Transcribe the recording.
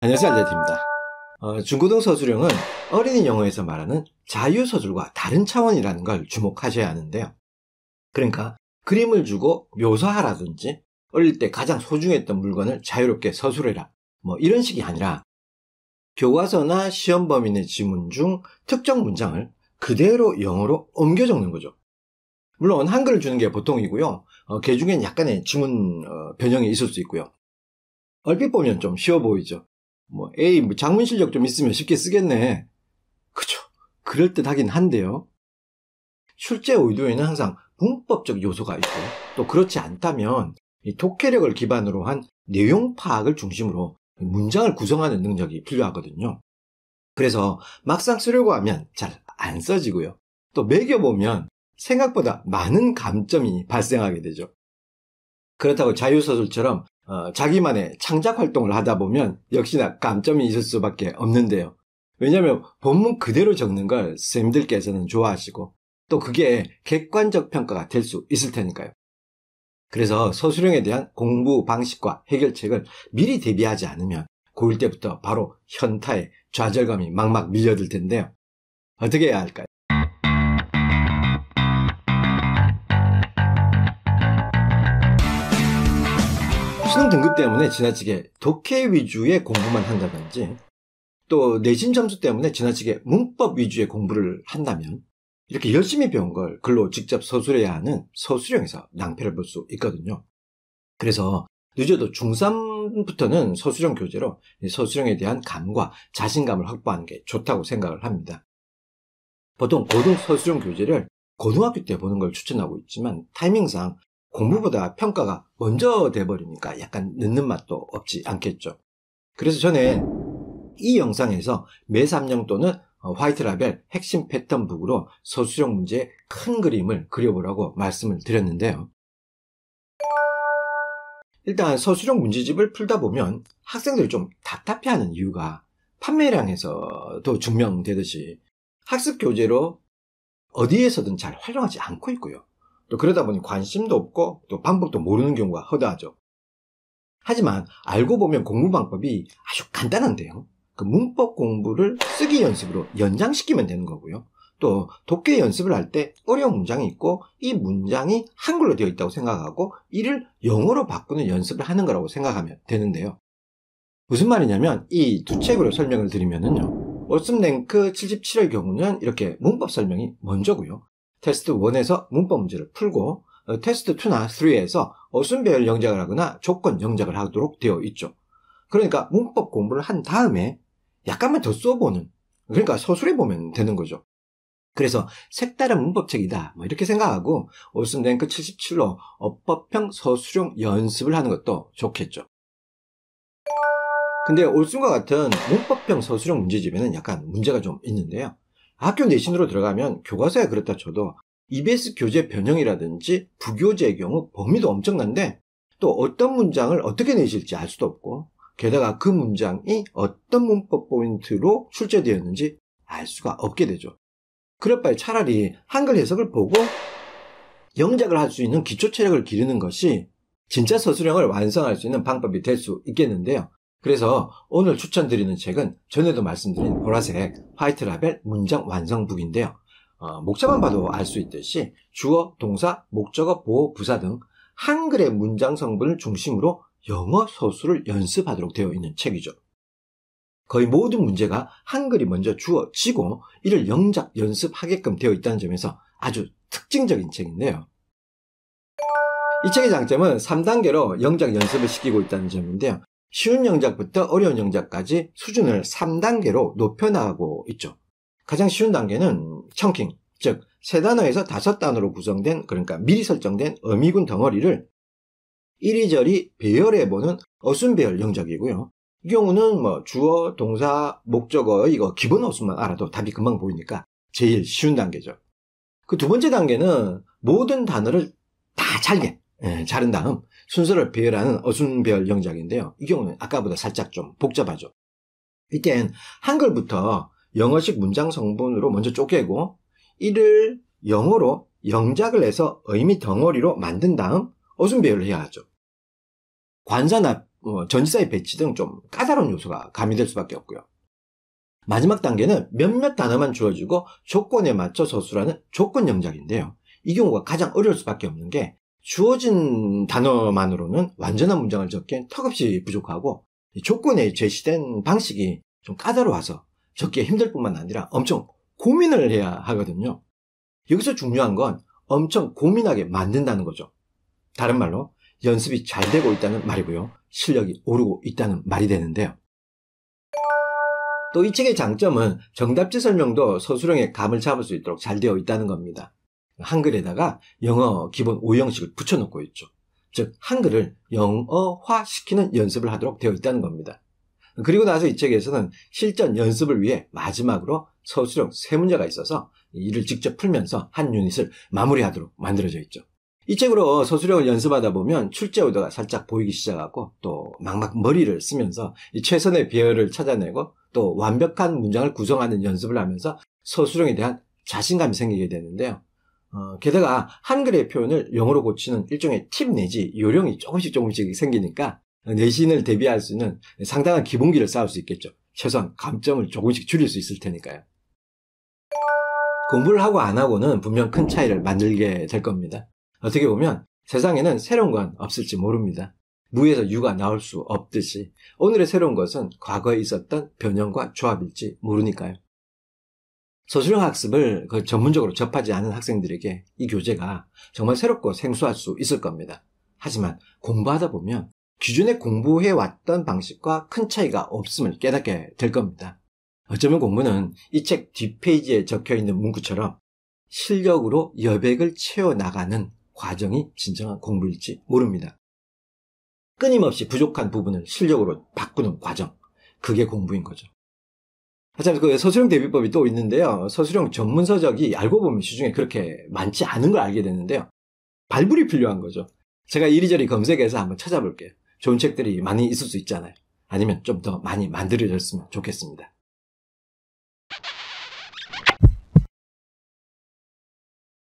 안녕하세요, 알레트입니다. 중고등 서술형은 어린이 영어에서 말하는 자유서술과 다른 차원이라는 걸 주목하셔야 하는데요. 그러니까 그림을 주고 묘사하라든지 어릴 때 가장 소중했던 물건을 자유롭게 서술해라, 이런 식이 아니라 교과서나 시험 범인의 지문 중 특정 문장을 그대로 영어로 옮겨 적는 거죠. 물론 한글을 주는 게 보통이고요. 그 중엔 약간의 지문 변형이 있을 수 있고요. 얼핏 보면 좀 쉬워 보이죠. 장문 실력 좀 있으면 쉽게 쓰겠네. 그쵸. 그럴듯하긴 한데요. 출제 의도에는 항상 문법적 요소가 있고, 또 그렇지 않다면 이 독해력을 기반으로 한 내용 파악을 중심으로 문장을 구성하는 능력이 필요하거든요. 그래서 막상 쓰려고 하면 잘 안 써지고요. 또 매겨보면 생각보다 많은 감점이 발생하게 되죠. 그렇다고 자유서술처럼 자기만의 창작 활동을 하다 보면 역시나 감점이 있을 수밖에 없는데요. 왜냐하면 본문 그대로 적는 걸 선생님들께서는 좋아하시고 또 그게 객관적 평가가 될 수 있을 테니까요. 그래서 서술형에 대한 공부 방식과 해결책을 미리 대비하지 않으면 고1 때부터 바로 현타에 좌절감이 막막 밀려들 텐데요. 어떻게 해야 할까요? 수능 등급 때문에 지나치게 독해 위주의 공부만 한다든지 또 내신 점수 때문에 지나치게 문법 위주의 공부를 한다면 이렇게 열심히 배운 걸 글로 직접 서술해야 하는 서술형에서 낭패를 볼 수 있거든요. 그래서 늦어도 중3부터는 서술형 교재로 서술형에 대한 감과 자신감을 확보하는 게 좋다고 생각을 합니다. 보통 고등 서술형 교재를 고등학교 때 보는 걸 추천하고 있지만 타이밍상 공부보다 평가가 먼저 돼버리니까 약간 늦는 맛도 없지 않겠죠. 그래서 저는 이 영상에서 매3형 또는 화이트라벨 핵심 패턴북으로 서술형 문제의 큰 그림을 그려보라고 말씀을 드렸는데요. 일단 서술형 문제집을 풀다 보면 학생들이 좀 답답해하는 이유가 판매량에서도 증명되듯이 학습 교재로 어디에서든 잘 활용하지 않고 있고요. 또 그러다 보니 관심도 없고 또 방법도 모르는 경우가 허다하죠. 하지만 알고 보면 공부 방법이 아주 간단한데요. 그 문법 공부를 쓰기 연습으로 연장시키면 되는 거고요. 또 독해 연습을 할 때 어려운 문장이 있고 이 문장이 한글로 되어 있다고 생각하고 이를 영어로 바꾸는 연습을 하는 거라고 생각하면 되는데요. 무슨 말이냐면 이 두 책으로 설명을 드리면은요. 올슨랭크 77의 경우는 이렇게 문법 설명이 먼저고요. 테스트 1에서 문법 문제를 풀고 테스트 2나 3에서 어순배열 영작을 하거나 조건 영작을 하도록 되어 있죠. 그러니까 문법 공부를 한 다음에 약간만 더 써보는, 그러니까 서술해보면 되는 거죠. 그래서 색다른 문법책이다 이렇게 생각하고 올슨랭크 77로 어법형 서술형 연습을 하는 것도 좋겠죠. 근데 올슨과 같은 문법형 서술형 문제집에는 약간 문제가 좀 있는데요. 학교 내신으로 들어가면 교과서에 그렇다 쳐도 EBS 교재 변형이라든지 부교재의 경우 범위도 엄청난데 또 어떤 문장을 어떻게 내실지 알 수도 없고 게다가 그 문장이 어떤 문법 포인트로 출제되었는지 알 수가 없게 되죠. 그럴 바에 차라리 한글 해석을 보고 영작을 할 수 있는 기초 체력을 기르는 것이 진짜 서술형을 완성할 수 있는 방법이 될 수 있겠는데요. 그래서 오늘 추천드리는 책은 전에도 말씀드린 보라색 화이트라벨 문장 완성북인데요. 목차만 봐도 알 수 있듯이 주어, 동사, 목적어, 보어, 부사 등 한글의 문장 성분을 중심으로 영어 서술을 연습하도록 되어 있는 책이죠. 거의 모든 문제가 한글이 먼저 주어지고 이를 영작 연습하게끔 되어 있다는 점에서 아주 특징적인 책인데요. 이 책의 장점은 3단계로 영작 연습을 시키고 있다는 점인데요. 쉬운 영작부터 어려운 영작까지 수준을 3단계로 높여나가고 있죠. 가장 쉬운 단계는 청킹, 즉 3단어에서 5단어로 구성된, 그러니까 미리 설정된 어미군 덩어리를 이리저리 배열해보는 어순배열 영작이고요. 이 경우는 주어, 동사, 목적어 이거 기본 어순만 알아도 답이 금방 보이니까 제일 쉬운 단계죠. 그 두 번째 단계는 모든 단어를 다 잘게 자른 다음 순서를 배열하는 어순배열 영작인데요. 이 경우는 아까보다 살짝 좀 복잡하죠. 이땐 한글부터 영어식 문장 성분으로 먼저 쪼개고 이를 영어로 영작을 해서 의미 덩어리로 만든 다음 어순배열을 해야 하죠. 관사나 전지사의 배치 등 좀 까다로운 요소가 가미될 수밖에 없고요. 마지막 단계는 몇몇 단어만 주어지고 조건에 맞춰 서술하는 조건 영작인데요. 이 경우가 가장 어려울 수밖에 없는 게 주어진 단어만으로는 완전한 문장을 적기엔 턱없이 부족하고 조건에 제시된 방식이 좀 까다로워서 적기에 힘들 뿐만 아니라 엄청 고민을 해야 하거든요. 여기서 중요한 건 엄청 고민하게 만든다는 거죠. 다른 말로 연습이 잘 되고 있다는 말이고요. 실력이 오르고 있다는 말이 되는데요. 또 이 책의 장점은 정답지 설명도 서술형의 감을 잡을 수 있도록 잘 되어 있다는 겁니다. 한글에다가 영어 기본 5형식을 붙여놓고 있죠. 즉 한글을 영어화시키는 연습을 하도록 되어 있다는 겁니다. 그리고 나서 이 책에서는 실전 연습을 위해 마지막으로 서술형 3문제가 있어서 이를 직접 풀면서 한 유닛을 마무리하도록 만들어져 있죠. 이 책으로 서술형을 연습하다 보면 출제 오더가 살짝 보이기 시작하고 또 막막 머리를 쓰면서 최선의 배열을 찾아내고 또 완벽한 문장을 구성하는 연습을 하면서 서술형에 대한 자신감이 생기게 되는데요. 게다가 한글의 표현을 영어로 고치는 일종의 팁 내지 요령이 조금씩 생기니까 내신을 대비할 수 있는 상당한 기본기를 쌓을 수 있겠죠. 최소한 감점을 조금씩 줄일 수 있을 테니까요. 공부를 하고 안 하고는 분명 큰 차이를 만들게 될 겁니다. 어떻게 보면 세상에는 새로운 건 없을지 모릅니다. 무에서 유가 나올 수 없듯이 오늘의 새로운 것은 과거에 있었던 변형과 조합일지 모르니까요. 서술형 학습을 전문적으로 접하지 않은 학생들에게 이 교재가 정말 새롭고 생소할 수 있을 겁니다. 하지만 공부하다 보면 기존에 공부해왔던 방식과 큰 차이가 없음을 깨닫게 될 겁니다. 어쩌면 공부는 이 책 뒷페이지에 적혀있는 문구처럼 실력으로 여백을 채워나가는 과정이 진정한 공부일지 모릅니다. 끊임없이 부족한 부분을 실력으로 바꾸는 과정, 그게 공부인 거죠. 하지만 그 서술형 대비법이 또 있는데요. 서술형 전문 서적이 알고 보면 시중에 그렇게 많지 않은 걸 알게 됐는데요. 발굴이 필요한 거죠. 제가 이리저리 검색해서 한번 찾아볼게요. 좋은 책들이 많이 있을 수 있잖아요. 아니면 좀 더 많이 만들어졌으면 좋겠습니다.